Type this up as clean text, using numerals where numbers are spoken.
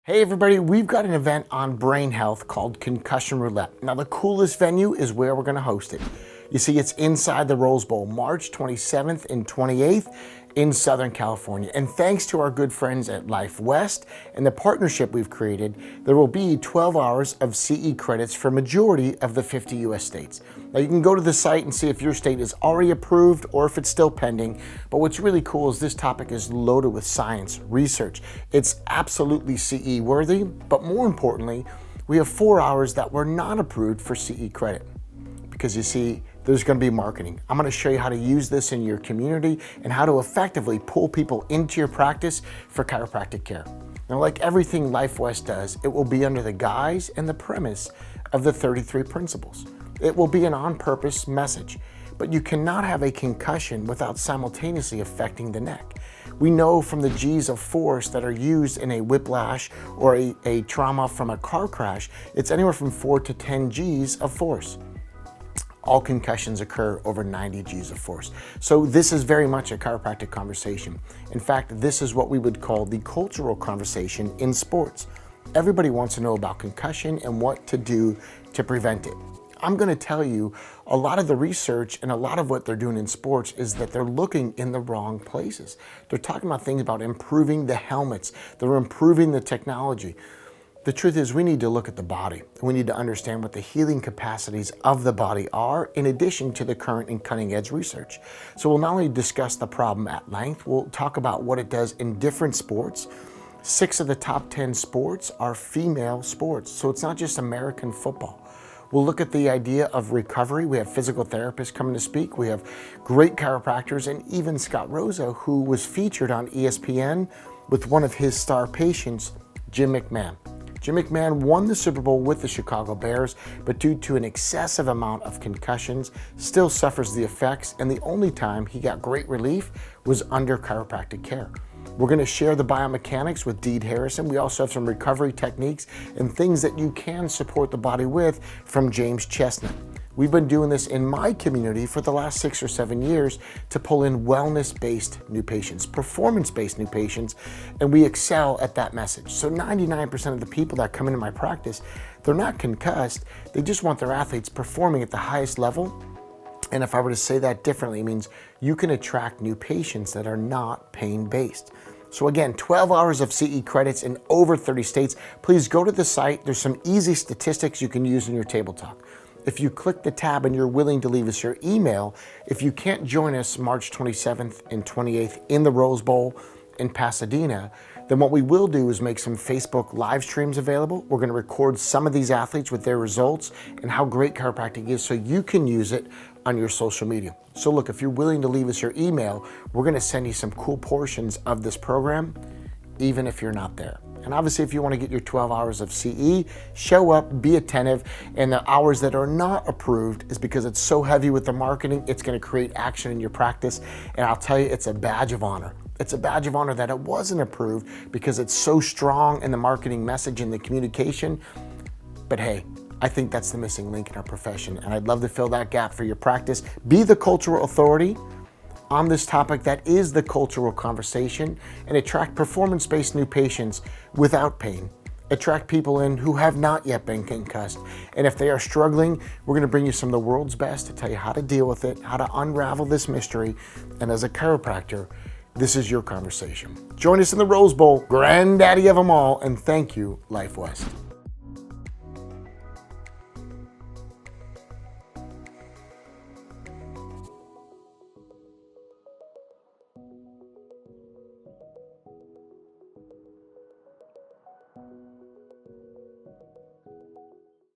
Hey everybody, we've got an event on brain health called Concussion Roulette. Now the coolest venue is where we're gonna host it. You see, it's inside the Rose Bowl, March 27th and 28th in Southern California. And thanks to our good friends at Life West and the partnership we've created, there will be 12 hours of CE credits for majority of the 50 US states. Now you can go to the site and see if your state is already approved or if it's still pending. But what's really cool is this topic is loaded with science, research. It's absolutely CE worthy, but more importantly, we have 4 hours that were not approved for CE credit. Because you see, there's going to be marketing. I'm going to show you how to use this in your community and how to effectively pull people into your practice for chiropractic care. Now, like everything Life West does, it will be under the guise and the premise of the 33 principles. It will be an on-purpose message, but you cannot have a concussion without simultaneously affecting the neck. We know from the G's of force that are used in a whiplash or a trauma from a car crash, it's anywhere from 4 to 10 G's of force. All concussions occur over 90 G's of force. So this is very much a chiropractic conversation. In fact, this is what we would call the cultural conversation in sports. Everybody wants to know about concussion and what to do to prevent it. I'm going to tell you a lot of the research and a lot of what they're doing in sports is that they're looking in the wrong places. They're talking about things about improving the helmets. They're improving the technology. The truth is we need to look at the body. We need to understand what the healing capacities of the body are in addition to the current and cutting edge research. So we'll not only discuss the problem at length, we'll talk about what it does in different sports. 6 of the top 10 sports are female sports. So it's not just American football. We'll look at the idea of recovery. We have physical therapists coming to speak. We have great chiropractors and even Scott Rosa, who was featured on ESPN with one of his star patients, Jim McMahon. Jim McMahon won the Super Bowl with the Chicago Bears, but due to an excessive amount of concussions, still suffers the effects, and the only time he got great relief was under chiropractic care. We're going to share the biomechanics with Deed Harrison. We also have some recovery techniques and things that you can support the body with from James Chestnut. We've been doing this in my community for the last 6 or 7 years to pull in wellness-based new patients, performance-based new patients, and we excel at that message. So 99% of the people that come into my practice, they're not concussed, they just want their athletes performing at the highest level. And if I were to say that differently, it means you can attract new patients that are not pain-based. So again, 12 hours of CE credits in over 30 states. Please go to the site. There's some easy statistics you can use in your table talk. If you click the tab and you're willing to leave us your email, if you can't join us March 27th and 28th in the Rose Bowl in Pasadena, then what we will do is make some Facebook live streams available. We're going to record some of these athletes with their results and how great chiropractic is so you can use it on your social media. So look, if you're willing to leave us your email, we're going to send you some cool portions of this program, even if you're not there. And obviously, if you want to get your 12 hours of CE, show up, be attentive. And the hours that are not approved is because it's so heavy with the marketing, it's going to create action in your practice. And I'll tell you, it's a badge of honor. It's a badge of honor that it wasn't approved because it's so strong in the marketing message and the communication. But hey, I think that's the missing link in our profession. And I'd love to fill that gap for your practice. Be the cultural authority on this topic that is the cultural conversation, and attract performance-based new patients without pain. Attract people in who have not yet been concussed. And if they are struggling, we're going to bring you some of the world's best to tell you how to deal with it, how to unravel this mystery. And as a chiropractor, this is your conversation. Join us in the Rose Bowl, granddaddy of them all, and thank you, Life West.